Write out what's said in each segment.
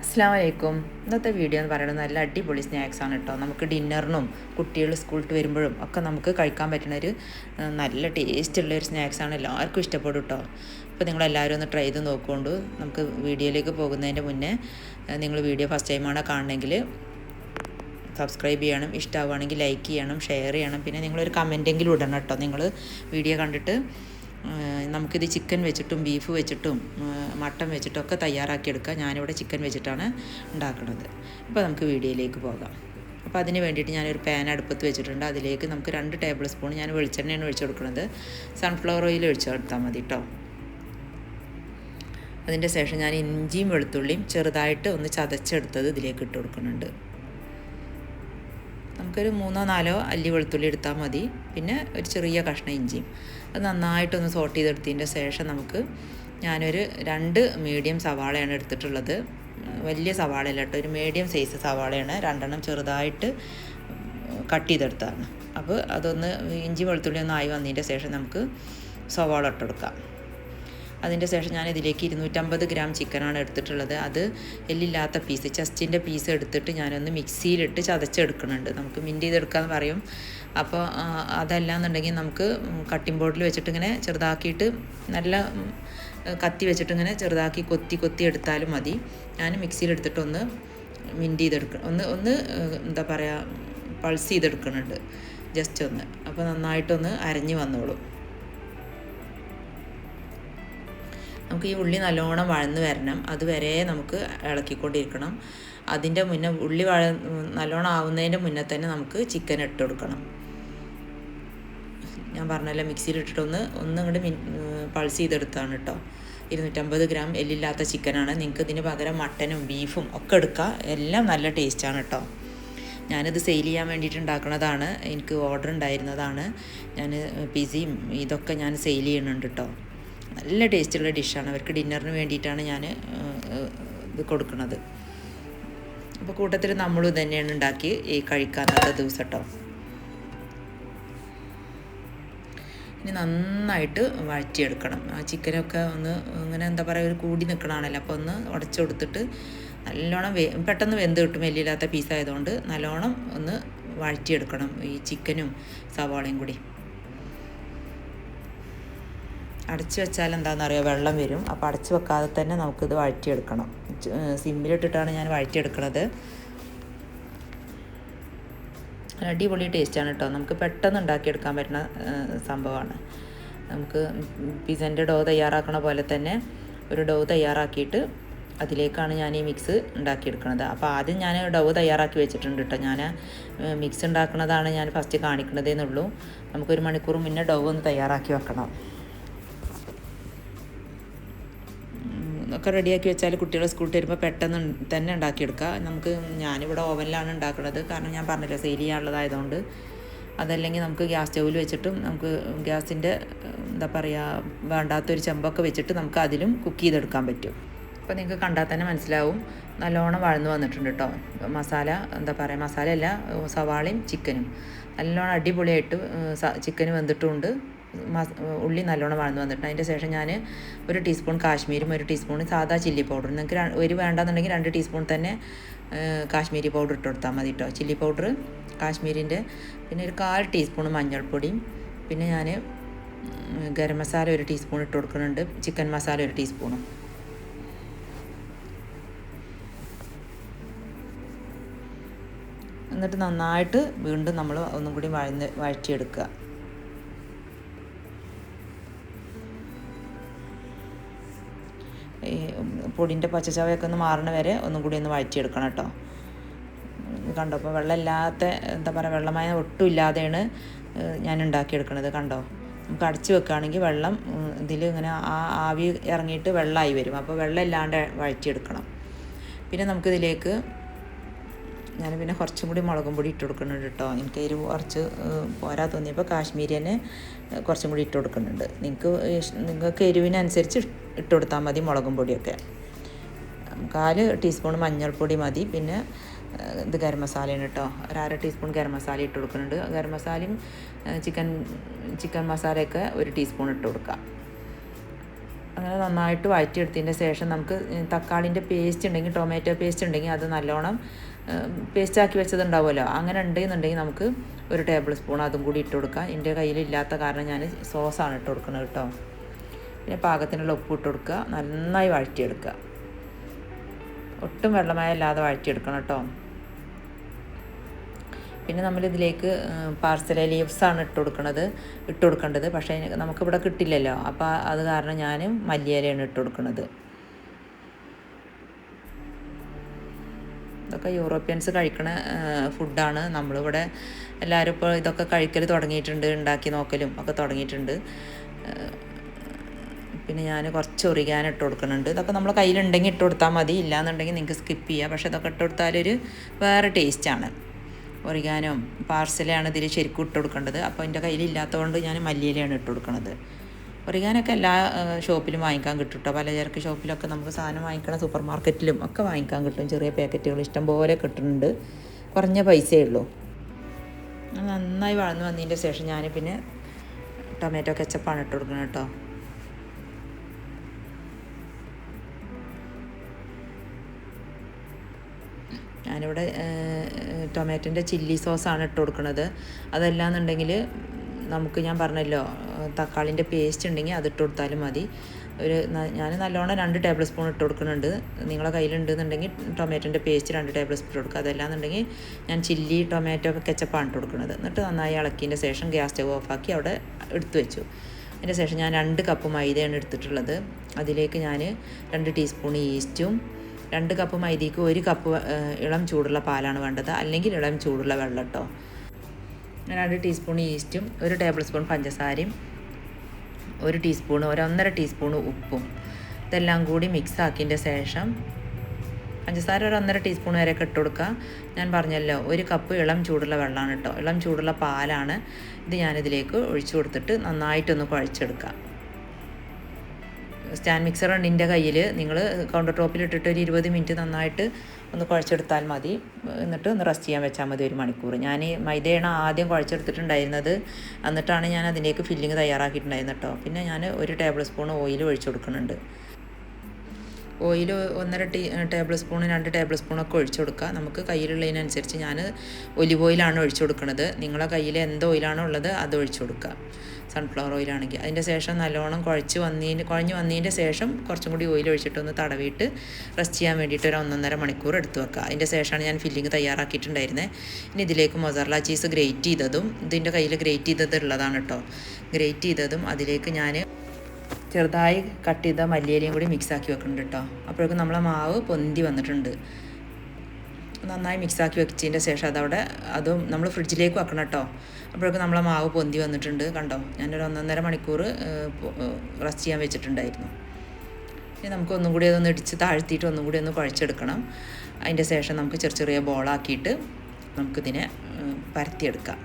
അസ്സലാമു അലൈക്കും. ഇന്നത്തെ വീഡിയോ എന്ന് പറയുന്നത് നല്ല അടിപൊളി സ്നാക്സാണ് കേട്ടോ. നമുക്ക് ഡിന്നറിനും കുട്ടികൾ സ്കൂളിൽ വരുമ്പോഴും ഒക്കെ നമുക്ക് കഴിക്കാൻ പറ്റുന്നൊരു നല്ല ടേസ്റ്റുള്ളൊരു സ്നാക്സാണ്. എല്ലാവർക്കും ഇഷ്ടപ്പെടും കേട്ടോ. അപ്പോൾ നിങ്ങളെല്ലാവരും ഒന്ന് ട്രൈ ചെയ്ത് നോക്കുകൊണ്ട് നമുക്ക് വീഡിയോയിലേക്ക് പോകുന്നതിൻ്റെ മുന്നേ നിങ്ങൾ വീഡിയോ ഫസ്റ്റ് ടൈമാണ് കാണണമെങ്കിൽ സബ്സ്ക്രൈബ് ചെയ്യണം, ഇഷ്ടമാവുകയാണെങ്കിൽ ലൈക്ക് ചെയ്യണം, ഷെയർ ചെയ്യണം, പിന്നെ നിങ്ങളൊരു കമൻറ്റെങ്കിലും ഇടണം കേട്ടോ. നിങ്ങൾ വീഡിയോ കണ്ടിട്ട് നമുക്കിത് ചിക്കൻ വെച്ചിട്ടും ബീഫ് വെച്ചിട്ടും മട്ടൻ വെച്ചിട്ടും ഒക്കെ തയ്യാറാക്കിയെടുക്കാം. ഞാനിവിടെ ചിക്കൻ വെച്ചിട്ടാണ് ഉണ്ടാക്കുന്നത്. അപ്പോൾ നമുക്ക് വീഡിയോയിലേക്ക് പോകാം. അപ്പോൾ അതിന് വേണ്ടിയിട്ട് ഞാനൊരു പാൻ അടുപ്പത്ത് വെച്ചിട്ടുണ്ട്. അതിലേക്ക് നമുക്ക് 2 ടേബിൾ സ്പൂൺ ഞാൻ വെളിച്ചെണ്ണയാണ് ഒഴിച്ചു കൊടുക്കുന്നത്. സൺഫ്ലവർ ഓയിൽ ഒഴിച്ചു കൊടുത്താൽ മതി കേട്ടോ. അതിൻ്റെ ശേഷം ഞാൻ ഇഞ്ചിയും വെളുത്തുള്ളിയും ചെറുതായിട്ട് ഒന്ന് ചതച്ചെടുത്തത് ഇതിലേക്ക് ഇട്ട് കൊടുക്കുന്നുണ്ട്. നമുക്കൊരു 3-4 അല്ലി വെളുത്തുള്ളി എടുത്താൽ മതി. പിന്നെ ഒരു ചെറിയ കഷ്ണം ഇഞ്ചിയും അത് നന്നായിട്ടൊന്ന് സോട്ട് ചെയ്തെടുത്തതിൻ്റെ ശേഷം ഞാനൊരു 2 മീഡിയം സവാളയാണ് എടുത്തിട്ടുള്ളത്. വലിയ സവാളയല്ല കേട്ടോ, ഒരു മീഡിയം സൈസ് സവാളയാണ്. 2 ചെറുതായിട്ട് കട്ട് ചെയ്തെടുത്താണ്. അപ്പോൾ അതൊന്ന് ഇഞ്ചി വെളുത്തുള്ളി ഒന്ന് ആയി വന്നതിൻ്റെ ശേഷം നമുക്ക് സവാള ഇട്ടെടുക്കാം. അതിൻ്റെ ശേഷം ഞാൻ ഇതിലേക്ക് 250 ഗ്രാം ചിക്കനാണ് എടുത്തിട്ടുള്ളത്. അത് എല്ലില്ലാത്ത പീസ്, ചെസ്റ്റിൻ്റെ പീസ് എടുത്തിട്ട് ഞാനൊന്ന് മിക്സിയിലിട്ട് ചതച്ചെടുക്കുന്നുണ്ട്. നമുക്ക് മിൻറ്റ് ചെയ്തെടുക്കാമെന്ന് പറയും. അപ്പോൾ അതല്ലാന്നുണ്ടെങ്കിൽ നമുക്ക് കട്ടിംഗ് ബോർഡിൽ വെച്ചിട്ട് ഇങ്ങനെ ചെറുതാക്കിയിട്ട് നല്ല കത്തി വെച്ചിട്ട് ഇങ്ങനെ ചെറുതാക്കി കൊത്തി എടുത്താലും മതി. ഞാൻ മിക്സിയിലെടുത്തിട്ടൊന്ന് മിൻറ്റ് ഒന്ന് എന്താ പറയുക, പൾസ് ചെയ്തെടുക്കുന്നുണ്ട് ജസ്റ്റ് ഒന്ന്. അപ്പോൾ നന്നായിട്ടൊന്ന് അരഞ്ഞ് വന്നോളും. നമുക്ക് ഈ ഉള്ളി നല്ലോണം വഴന്ന് വരണം, അതുവരെ നമുക്ക് ഇളക്കിക്കൊണ്ടിരിക്കണം. അതിൻ്റെ മുന്നേ ഉള്ളി നല്ലോണം ആവുന്നതിൻ്റെ മുന്നേ തന്നെ നമുക്ക് ചിക്കൻ ഇട്ട് കൊടുക്കണം. ഞാൻ പറഞ്ഞല്ലോ, മിക്സിയിലിട്ടിട്ടൊന്ന് ഇങ്ങോട്ട് പൾസ് ചെയ്തെടുത്താണ് കേട്ടോ. 250 ഗ്രാം എല്ലില്ലാത്ത ചിക്കനാണ്. നിങ്ങൾക്ക് ഇതിന് പകരം മട്ടനും ബീഫും ഒക്കെ എടുക്കാം. എല്ലാം നല്ല ടേസ്റ്റാണ് കേട്ടോ. ഞാനിത് സെയിൽ ചെയ്യാൻ വേണ്ടിയിട്ട് ഉണ്ടാക്കുന്നതാണ്. എനിക്ക് ഓർഡർ ഉണ്ടായിരുന്നതാണ്. ഞാൻ പിസയും ഇതൊക്കെ ഞാൻ സെയിൽ ചെയ്യുന്നുണ്ട് കേട്ടോ. നല്ല ടേസ്റ്റുള്ള ഡിഷാണ്. അവർക്ക് ഡിന്നറിന് വേണ്ടിയിട്ടാണ് ഞാൻ ഇത് കൊടുക്കുന്നത്. അപ്പോൾ കൂട്ടത്തിൽ നമ്മളും തന്നെയാണ് ഉണ്ടാക്കി കഴിക്കാനത്തെ ദിവസം കേട്ടോ. ഇനി നന്നായിട്ട് വഴറ്റിയെടുക്കണം. ആ ചിക്കനൊക്കെ ഒന്ന് ഇങ്ങനെ എന്താ പറയുക, ഒരു കൂടി നിൽക്കണമാണല്ലോ. അപ്പോൾ ഒന്ന് ഉടച്ചു കൊടുത്തിട്ട് നല്ലോണം പെട്ടെന്ന് വെന്ത് കിട്ടും. എല്ലില്ലാത്ത പീസായതുകൊണ്ട് നല്ലോണം ഒന്ന് വഴറ്റിയെടുക്കണം ഈ ചിക്കനും സവാളയും കൂടി. അടച്ച് വെച്ചാൽ എന്താണെന്നറിയാം, വെള്ളം വരും. അപ്പോൾ അടച്ച് വെക്കാതെ തന്നെ നമുക്കിത് വഴറ്റിയെടുക്കണം. സിമ്മിലിട്ടിട്ടാണ് ഞാൻ വഴറ്റിയെടുക്കുന്നത്. അടിപൊളി ടേസ്റ്റാണ് കേട്ടോ. നമുക്ക് പെട്ടെന്ന് ഉണ്ടാക്കിയെടുക്കാൻ പറ്റുന്ന സംഭവമാണ്. നമുക്ക് പിസ്സൻ്റെ ഡോ തയ്യാറാക്കണ പോലെ തന്നെ ഒരു ഡോ തയ്യാറാക്കിയിട്ട് അതിലേക്കാണ് ഞാൻ ഈ മിക്സ് ഉണ്ടാക്കിയെടുക്കുന്നത്. അപ്പോൾ ആദ്യം ഞാൻ ഡോ തയ്യാറാക്കി വെച്ചിട്ടുണ്ട് കേട്ടോ. ഞാൻ മിക്സ് ഉണ്ടാക്കുന്നതാണ് ഞാൻ ഫസ്റ്റ് കാണിക്കുന്നതേന്നുള്ളൂ. നമുക്കൊരു മണിക്കൂർ മുന്നേ ഡോ ഒന്ന് തയ്യാറാക്കി വെക്കണം. ഒക്കെ റെഡിയാക്കി വെച്ചാൽ കുട്ടികൾ സ്കൂളിൽ വരുമ്പോൾ പെട്ടെന്ന് തന്നെ ഉണ്ടാക്കിയെടുക്കുക. ഞാനിവിടെ ഓവനിലാണ് ഉണ്ടാക്കുന്നത്. കാരണം ഞാൻ പറഞ്ഞില്ല, സെയിൽ ചെയ്യാനുള്ളതായതുകൊണ്ട്. അതല്ലെങ്കിൽ നമുക്ക് ഗ്യാസ് സ്റ്റൗവിൽ വെച്ചിട്ടും നമുക്ക് ഗ്യാസിൻ്റെ എന്താ പറയുക, വേണ്ടാത്തൊരു ചെമ്പൊക്കെ വെച്ചിട്ട് നമുക്ക് അതിലും കുക്ക് ചെയ്തെടുക്കാൻ പറ്റും. അപ്പോൾ നിങ്ങൾക്ക് കണ്ടാൽ തന്നെ മനസ്സിലാവും നല്ലോണം വഴന്നു വന്നിട്ടുണ്ട് കേട്ടോ. മസാല എന്താ പറയുക, മസാലയല്ല, സവാളയും ചിക്കനും നല്ലോണം അടിപൊളിയായിട്ട് ചിക്കന് വെന്തിട്ടുമുണ്ട്. ഉള്ളി നല്ലോണം വഴന്ന് വന്നിട്ടുണ്ട്. അതിൻ്റെ ശേഷം ഞാൻ 1 ടീസ്പൂൺ കാശ്മീരും 1 ടീസ്പൂൺ സാദാ ചില്ലി പൗഡർ, നിങ്ങൾക്ക് ഒരു വേണ്ടാന്നുണ്ടെങ്കിൽ 2 ടീസ്പൂൺ തന്നെ കാശ്മീരി പൗഡർ ഇട്ട് കൊടുത്താൽ മതി കേട്ടോ. ചില്ലി പൗഡർ കാശ്മീരിൻ്റെ, പിന്നെ ഒരു 1/4 ടീസ്പൂൺ മഞ്ഞൾപ്പൊടിയും, പിന്നെ ഞാൻ ഗരം മസാല 1 ടീസ്പൂൺ ഇട്ട് കൊടുക്കുന്നുണ്ട്. ചിക്കൻ മസാല 1 ടീസ്പൂണും. എന്നിട്ട് നന്നായിട്ട് വീണ്ടും നമ്മൾ ഒന്നും കൂടി വഴറ്റിയെടുക്കുക. ഈ പൊടിൻ്റെ പച്ചച്ചവയൊക്കെ ഒന്ന് മാറണ വരെ ഒന്നും കൂടി ഒന്ന് വഴറ്റിയെടുക്കണം കേട്ടോ. കണ്ടോ, അപ്പോൾ വെള്ളമില്ലാത്ത എന്താ പറയുക, വെള്ളമായ ഒട്ടും ഇല്ലാതെയാണ് ഞാൻ ഉണ്ടാക്കിയെടുക്കുന്നത്. കണ്ടോ, നമുക്ക് അടച്ച് വെക്കുകയാണെങ്കിൽ വെള്ളം ഇതിൽ ഇങ്ങനെ ആവി ഇറങ്ങിയിട്ട് വെള്ളമായി വരും. അപ്പോൾ വെള്ളം ഇല്ലാണ്ട് വഴറ്റിയെടുക്കണം. പിന്നെ നമുക്കിതിലേക്ക് ഞാൻ പിന്നെ കുറച്ചും കൂടി മുളകും പൊടി ഇട്ട് കൊടുക്കുന്നുണ്ട് കേട്ടോ. എനിക്ക് എരിവ് കുറച്ച് പോരാ തോന്നിയപ്പോൾ കാശ്മീരി തന്നെ കുറച്ചും കൂടി ഇട്ട് കൊടുക്കുന്നുണ്ട്. നിങ്ങൾക്ക് എരിവിനനുസരിച്ച് ഇട്ട് കൊടുത്താൽ മതി മുളകും പൊടിയൊക്കെ. 1/4 ടീസ്പൂൺ മഞ്ഞൾപ്പൊടി മതി. പിന്നെ ഇത് ഗരം മസാലയാണ് കേട്ടോ. 1/2 ടീസ്പൂൺ ഗരം മസാല ഇട്ട് കൊടുക്കുന്നുണ്ട്. ഗരം മസാലയും ചിക്കൻ മസാലയൊക്കെ 1 ടീസ്പൂൺ ഇട്ട് കൊടുക്കാം. അങ്ങനെ നന്നായിട്ട് വഴറ്റിയെടുത്തതിൻ്റെ ശേഷം നമുക്ക് തക്കാളിൻ്റെ പേസ്റ്റ് ഉണ്ടെങ്കിൽ, ടൊമാറ്റോ പേസ്റ്റ് ഉണ്ടെങ്കിൽ അത് നല്ലോണം പേസ്റ്റാക്കി വെച്ചതുണ്ടാവുമല്ലോ, അങ്ങനെ ഉണ്ടെന്നുണ്ടെങ്കിൽ നമുക്ക് 1 ടേബിൾ സ്പൂൺ അതും കൂടി ഇട്ട് കൊടുക്കാം. എൻ്റെ കയ്യിലില്ലാത്ത കാരണം ഞാൻ സോസാണ് ഇട്ട് കൊടുക്കുന്നത് കേട്ടോ. പിന്നെ പാകത്തിനുള്ള ഉപ്പ് ഇട്ട് കൊടുക്കുക, നന്നായി വഴറ്റിയെടുക്കുക. ഒട്ടും വെള്ളമയമില്ലാതെ വഴറ്റിയെടുക്കണം കേട്ടോ. പിന്നെ നമ്മളിതിലേക്ക് പാർസല ലീവ്സാണ് ഇട്ട് കൊടുക്കേണ്ടത്. പക്ഷേ നമുക്കിവിടെ കിട്ടില്ലല്ലോ, അപ്പോൾ അത് കാരണം ഞാൻ മല്ലിയിലയാണ് ഇട്ട് കൊടുക്കുന്നത്. ഇതൊക്കെ യൂറോപ്യൻസ് കഴിക്കണ ഫുഡാണ്. നമ്മളിവിടെ എല്ലാവരും ഇപ്പോൾ ഇതൊക്കെ കഴിക്കൽ തുടങ്ങിയിട്ടുണ്ട്, ഉണ്ടാക്കി നോക്കലും ഒക്കെ തുടങ്ങിയിട്ടുണ്ട്. പിന്നെ ഞാൻ കുറച്ച് ഒറിഗാനോ ഇട്ട് കൊടുക്കുന്നുണ്ട്. ഇതൊക്കെ നമ്മളെ കയ്യിലുണ്ടെങ്കിൽ ഇട്ട് കൊടുത്താൽ മതി, ഇല്ലയെന്നുണ്ടെങ്കിൽ നിങ്ങൾക്ക് സ്കിപ്പ് ചെയ്യാം. പക്ഷേ ഇതൊക്കെ ഇട്ട് കൊടുത്താലൊരു വേറെ ടേസ്റ്റാണ്. ഒറിഗാനോ പാർസലാണ് ഇതിൽ ശരിക്കും ഇട്ട് കൊടുക്കേണ്ടത്. അപ്പോൾ എൻ്റെ കയ്യിലില്ലാത്തതുകൊണ്ട് ഞാൻ മല്ലിയിലയാണ് ഇട്ട് കൊടുക്കുന്നത്. ഒറിഗാനൊക്കെ എല്ലാ ഷോപ്പിലും വാങ്ങിക്കാൻ കിട്ടും കേട്ടോ. പലചരക്ക് ഷോപ്പിലൊക്കെ നമുക്ക് സാധനം വാങ്ങിക്കണം, സൂപ്പർ മാർക്കറ്റിലും ഒക്കെ വാങ്ങിക്കാൻ കിട്ടും. ചെറിയ പാക്കറ്റുകൾ ഇഷ്ടം പോലെ കിട്ടുന്നുണ്ട്, കുറഞ്ഞ പൈസയേ ഉള്ളൂ. നന്നായി വഴന്ന് വന്നതിൻ്റെ ശേഷം ഞാൻ പിന്നെ ടൊമാറ്റോ കെച്ചപ്പാണ് ഇട്ട് കൊടുക്കുന്നത് കേട്ടോ. ഞാനിവിടെ ടൊമാറ്റോൻ്റെ ചില്ലി സോസാണ് ഇട്ട് കൊടുക്കുന്നത്. അതല്ലാന്നുണ്ടെങ്കിൽ നമുക്ക് ഞാൻ പറഞ്ഞല്ലോ തക്കാളിൻ്റെ പേസ്റ്റ് ഉണ്ടെങ്കിൽ അതിട്ട് കൊടുത്താലും മതി. ഞാൻ നല്ലോണം 2 ടേബിൾ സ്പൂൺ ഇട്ട് കൊടുക്കുന്നുണ്ട്. നിങ്ങളെ കയ്യിലുണ്ടെന്നുണ്ടെങ്കിൽ ടൊമാറ്റോൻ്റെ പേസ്റ്റ് 2 ടേബിൾ സ്പൂൺ കൊടുക്കുക. അതല്ലാന്നുണ്ടെങ്കിൽ ഞാൻ ചില്ലി ടൊമാറ്റോ കെച്ചപ്പാണ് ഇട്ട് കൊടുക്കുന്നത്. എന്നിട്ട് നന്നായി ഇളക്കിയതിൻ്റെ ശേഷം ഗ്യാസ് സ്റ്റവ് ഓഫാക്കി അവിടെ എടുത്തു വെച്ചു. അതിൻ്റെ ശേഷം ഞാൻ 2 കപ്പ് മൈദയാണ് എടുത്തിട്ടുള്ളത്. അതിലേക്ക് ഞാൻ 2 ടീസ്പൂൺ ഈസ്റ്റും 2 കപ്പ് മൈദയ്ക്ക് 1 കപ്പ് ഇളം ചൂടുള്ള പാലാണ് വേണ്ടത്, അല്ലെങ്കിൽ ഇളം ചൂടുള്ള വെള്ളം കേട്ടോ. 2 ടീസ്പൂൺ ഈസ്റ്റും 1 ടേബിൾ സ്പൂൺ പഞ്ചസാരയും 1.5 ടീസ്പൂൺ ഉപ്പും ഇതെല്ലാം കൂടി മിക്സ് ആക്കിയതിൻ്റെ ശേഷം പഞ്ചസാര 1.5 ടീസ്പൂൺ വരെയൊക്കെ ഇട്ട് കൊടുക്കുക. ഞാൻ പറഞ്ഞല്ലോ 1 കപ്പ് ഇളം ചൂടുള്ള വെള്ളമാണ് കേട്ടോ, ഇളം ചൂടുള്ള പാലാണ്. ഇത് ഞാനിതിലേക്ക് ഒഴിച്ചു കൊടുത്തിട്ട് നന്നായിട്ടൊന്ന് കുഴച്ചെടുക്കുക. സ്റ്റാൻഡ് മിക്സർ ഉണ്ട് എൻ്റെ കയ്യിൽ. നിങ്ങൾ കൗണ്ടർ ടോപ്പിലിട്ടിട്ട് ഒരു 20 മിനിറ്റ് നന്നായിട്ട് ഒന്ന് കുഴച്ചെടുത്താൽ മതി. എന്നിട്ട് ഒന്ന് റെസ്റ്റ് ചെയ്യാൻ വെച്ചാൽ മതി 1 മണിക്കൂർ. ഞാൻ മൈദയാണ് ആദ്യം കുഴച്ചെടുത്തിട്ടുണ്ടായിരുന്നത്, എന്നിട്ടാണ് ഞാൻ അതിലേക്ക് ഫില്ലിങ് തയ്യാറാക്കിയിട്ടുണ്ടായിരുന്നത് കേട്ടോ. പിന്നെ ഞാൻ 1 ടേബിൾ സ്പൂൺ ഓയിൽ ഒഴിച്ചു കൊടുക്കുന്നുണ്ട്. ഓയിൽ 1.5 ടേബിൾ സ്പൂൺ 2 ടേബിൾ സ്പൂണൊക്കെ ഒഴിച്ചു കൊടുക്കുക. നമുക്ക് കയ്യിലുള്ളതിനനുസരിച്ച് ഞാൻ ഒലിവ് ഓയിലാണ് ഒഴിച്ചു കൊടുക്കുന്നത്. നിങ്ങളെ കയ്യിൽ എന്ത് ഓയിലാണോ ഉള്ളത് അത് ഒഴിച്ചു കൊടുക്കുക, സൺഫ്ലവർ ഓയിലാണെങ്കിൽ. അതിൻ്റെ ശേഷം നല്ലോണം കുഴഞ്ഞ് വന്നതിൻ്റെ ശേഷം കുറച്ചും കൂടി ഓയിൽ ഒഴിച്ചിട്ടൊന്ന് തടവിയിട്ട് റെസ്റ്റ് ചെയ്യാൻ വേണ്ടിയിട്ട് ഒരു 1.5 മണിക്കൂർ എടുത്ത് വെക്കുക. അതിൻ്റെ ശേഷമാണ് ഞാൻ ഫില്ലിങ് തയ്യാറാക്കിയിട്ടുണ്ടായിരുന്നത്. ഇനി ഇതിലേക്ക് മൊസറല്ല ചീസ് ഗ്രേറ്റ് ചെയ്തതും, ഇതിൻ്റെ കയ്യിൽ ഗ്രേറ്റ് ചെയ്തത് ഉള്ളതാണ് കേട്ടോ, ഗ്രേറ്റ് ചെയ്തതും അതിലേക്ക് ഞാൻ ചെറുതായി കട്ട് ചെയ്ത മല്ലിയിലയും കൂടി മിക്സാക്കി വെക്കുന്നുണ്ട് കേട്ടോ. അപ്പോഴേക്കും നമ്മളെ മാവ് പൊന്തി വന്നിട്ടുണ്ട്. നന്നായി മിക്സാക്കി വെച്ചതിൻ്റെ ശേഷം അതും നമ്മൾ ഫ്രിഡ്ജിലേക്ക് വെക്കണം കേട്ടോ. അപ്പോഴേക്കും നമ്മളെ മാവ് പൊന്തി വന്നിട്ടുണ്ട് കണ്ടോ. ഞാനൊരു 1.5 മണിക്കൂർ റെസ്റ്റ് ചെയ്യാൻ വെച്ചിട്ടുണ്ടായിരുന്നു. ഇനി നമുക്ക് ഒന്നും കൂടി അതൊന്ന് ഇടിച്ച് താഴ്ത്തിയിട്ട് ഒന്നും കൂടി ഒന്ന് കുഴച്ചെടുക്കണം. അതിൻ്റെ ശേഷം നമുക്ക് ചെറിയ ബോളാക്കിയിട്ട് നമുക്കിതിനെ പരത്തിയെടുക്കാം.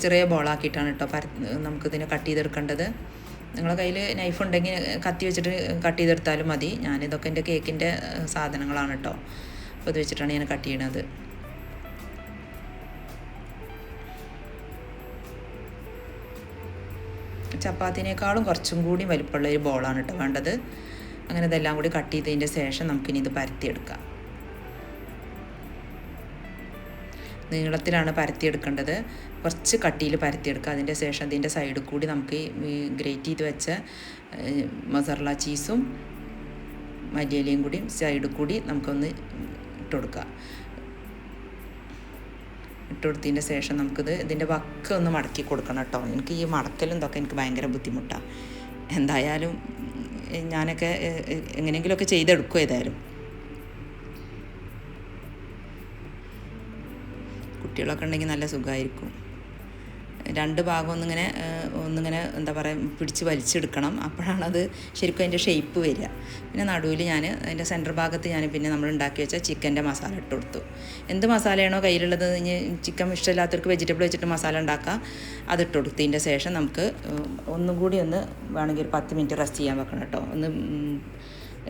ചെറിയ ബോളാക്കിയിട്ടാണ് കേട്ടോ നമുക്കിതിനെ കട്ട് ചെയ്തെടുക്കേണ്ടത്. നിങ്ങളുടെ കയ്യിൽ നൈഫ് ഉണ്ടെങ്കിൽ കത്തി വെച്ചിട്ട് കട്ട് ചെയ്തെടുത്താലും മതി. ഞാനിതൊക്കെ എൻ്റെ കേക്കിൻ്റെ സാധനങ്ങളാണ് കേട്ടോ, അപ്പോൾ ഇത് വെച്ചിട്ടാണ് ഞാൻ കട്ട് ചെയ്യണത്. ചപ്പാത്തിനേക്കാളും കുറച്ചും കൂടി വലിപ്പമുള്ള ഒരു ബോളാണ് കേട്ടോ വേണ്ടത്. അങ്ങനെ ഇതെല്ലാം കൂടി കട്ട് ചെയ്തതിൻ്റെ ശേഷം നമുക്കിനി ഇത് പരത്തിയെടുക്കാം. നീളത്തിലാണ് പരത്തിയെടുക്കേണ്ടത്, കുറച്ച് കട്ടിയിൽ പരത്തിയെടുക്കുക. അതിൻ്റെ ശേഷം അതിൻ്റെ സൈഡിൽ കൂടി നമുക്ക് ഈ ഗ്രേറ്റ് ചെയ്ത് വെച്ച മൊസറല്ല ചീസും മല്ലിയിലയും കൂടി സൈഡിൽ കൂടി നമുക്കൊന്ന് ഇട്ട് കൊടുക്കുക. ഇട്ട് കൊടുത്തതിൻ്റെ ശേഷം ഇതിൻ്റെ വക്ക ഒന്ന് മടക്കി കൊടുക്കണം കേട്ടോ. എനിക്ക് ഈ മടക്കലും ഇതൊക്കെ എനിക്ക് ഭയങ്കര ബുദ്ധിമുട്ടാണ്. എന്തായാലും ഞാനൊക്കെ എങ്ങനെയെങ്കിലുമൊക്കെ ചെയ്തെടുക്കും. ഏതായാലും കുട്ടികളൊക്കെ ഉണ്ടെങ്കിൽ നല്ല സുഖമായിരിക്കും. 2 ഭാഗം ഒന്നിങ്ങനെ എന്താ പറയുക പിടിച്ച് വലിച്ചെടുക്കണം. അപ്പോഴാണത് ശരിക്കും അതിൻ്റെ ഷേപ്പ് വരിക. പിന്നെ നടുവിൽ ഞാൻ അതിൻ്റെ സെൻറ്റർ ഭാഗത്ത് ഞാൻ പിന്നെ നമ്മൾ ഉണ്ടാക്കി വെച്ച ചിക്കൻ്റെ മസാല ഇട്ട് കൊടുത്തു. എന്ത് മസാലയാണോ കയ്യിലുള്ളത്, ഇനി ചിക്കൻ ഇഷ്ടമില്ലാത്തവർക്ക് വെജിറ്റബിൾ വെച്ചിട്ട് മസാല ഉണ്ടാക്കുക, അതിട്ട് കൊടുത്തതിൻ്റെ ശേഷം നമുക്ക് ഒന്നും കൂടി വേണമെങ്കിൽ ഒരു 10 മിനിറ്റ് റെസ്റ്റ് ചെയ്യാൻ വെക്കണം കേട്ടോ. ഒന്ന്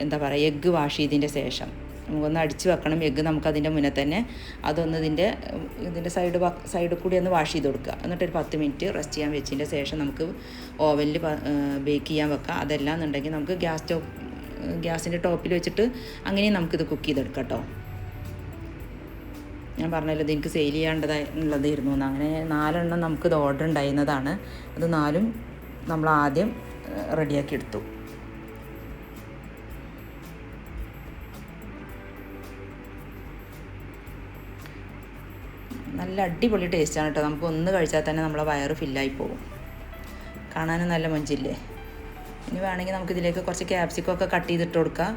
എന്താ പറയുക എഗ്ഗ് വാഷ് ചെയ്തതിൻ്റെ ശേഷം നമുക്കൊന്ന് അടിച്ച് വെക്കണം. എഗ്ഗ് നമുക്കതിൻ്റെ മുന്നേ തന്നെ അതൊന്ന് ഇതിൻ്റെ സൈഡിൽ കൂടി ഒന്ന് വാഷ് ചെയ്ത് കൊടുക്കുക. എന്നിട്ടൊരു 10 മിനിറ്റ് റെസ്റ്റ് ചെയ്യാൻ വെച്ചതിൻ്റെ ശേഷം നമുക്ക് ഓവനിൽ ബേക്ക് ചെയ്യാൻ വെക്കാം. അതെല്ലാം എന്നുണ്ടെങ്കിൽ നമുക്ക് ഗ്യാസിൻ്റെ ടോപ്പിൽ വെച്ചിട്ട് അങ്ങനെയും നമുക്കിത് കുക്ക് ചെയ്തെടുക്കാം കേട്ടോ. ഞാൻ പറഞ്ഞല്ലോ ഇത് എനിക്ക് സെയിൽ ചെയ്യാനുള്ളതായിരുന്നു എന്ന്. അങ്ങനെ 4 എണ്ണം നമുക്കിത് ഓർഡർ ഉണ്ടായിരുന്നതാണ്. അത് 4ഉം നമ്മൾ ആദ്യം റെഡിയാക്കി എടുത്തു. നല്ല അടിപൊളി ടേസ്റ്റാണ് കേട്ടോ. നമുക്ക് ഒന്ന് കഴിച്ചാൽ തന്നെ നമ്മളെ വയറ് ഫില്ലായി പോകും. കാണാനും നല്ല മൊഞ്ചില്ലേ. ഇനി വേണമെങ്കിൽ നമുക്കിതിലേക്ക് കുറച്ച് ക്യാപ്സിക്കമൊക്കെ കട്ട് ചെയ്തിട്ട് കൊടുക്കാം.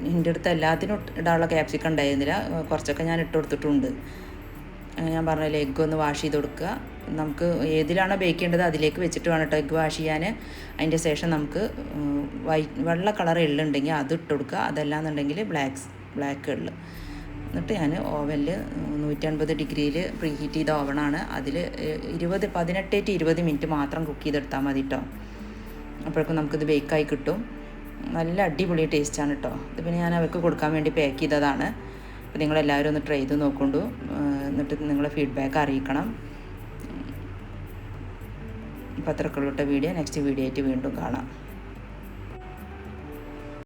എൻ്റെ അടുത്ത് എല്ലാത്തിനും ഇടാനുള്ള ക്യാപ്സിക്കം ഉണ്ടായിരുന്നില്ല, കുറച്ചൊക്കെ ഞാൻ ഇട്ട് കൊടുത്തിട്ടുണ്ട്. അങ്ങനെ ഞാൻ പറഞ്ഞല്ലോ എഗ്ഗ് ഒന്ന് വാഷ് ചെയ്ത് കൊടുക്കുക. നമുക്ക് ഏതിലാണോ ബേക്ക് ചെയ്യേണ്ടത് അതിലേക്ക് വെച്ചിട്ട് വേണം കേട്ടോ എഗ്ഗ് വാഷ് ചെയ്യാൻ. അതിൻ്റെ ശേഷം നമുക്ക് വെള്ള കളർ എള്ളുണ്ടെങ്കിൽ അത് ഇട്ട് കൊടുക്കുക. അതല്ലാന്നുണ്ടെങ്കിൽ ബ്ലാക്ക് എള്ള്. എന്നിട്ട് ഞാൻ ഓവനിൽ 150 ഡിഗ്രിയിൽ പ്രീ ഹീറ്റ് ചെയ്ത ഓവണാണ്. അതിൽ 18 to 20 മിനിറ്റ് മാത്രം കുക്ക് ചെയ്തെടുത്താൽ മതി കേട്ടോ. അപ്പോഴേക്കും നമുക്കിത് ബേക്കായി കിട്ടും. നല്ല അടിപൊളി ടേസ്റ്റാണ് കേട്ടോ. ഇത് പിന്നെ ഞാൻ അവർക്ക് കൊടുക്കാൻ വേണ്ടി പാക്ക് ചെയ്തതാണ്. അപ്പോൾ നിങ്ങളെല്ലാവരും ഒന്ന് ട്രൈ ചെയ്ത് നോക്കൊണ്ടു. എന്നിട്ട് നിങ്ങളെ ഫീഡ്ബാക്ക് അറിയിക്കണം. അപ്പോൾ അത്രക്കുള്ള വീഡിയോ നെക്സ്റ്റ് വീഡിയോ ആയിട്ട് വീണ്ടും കാണാം.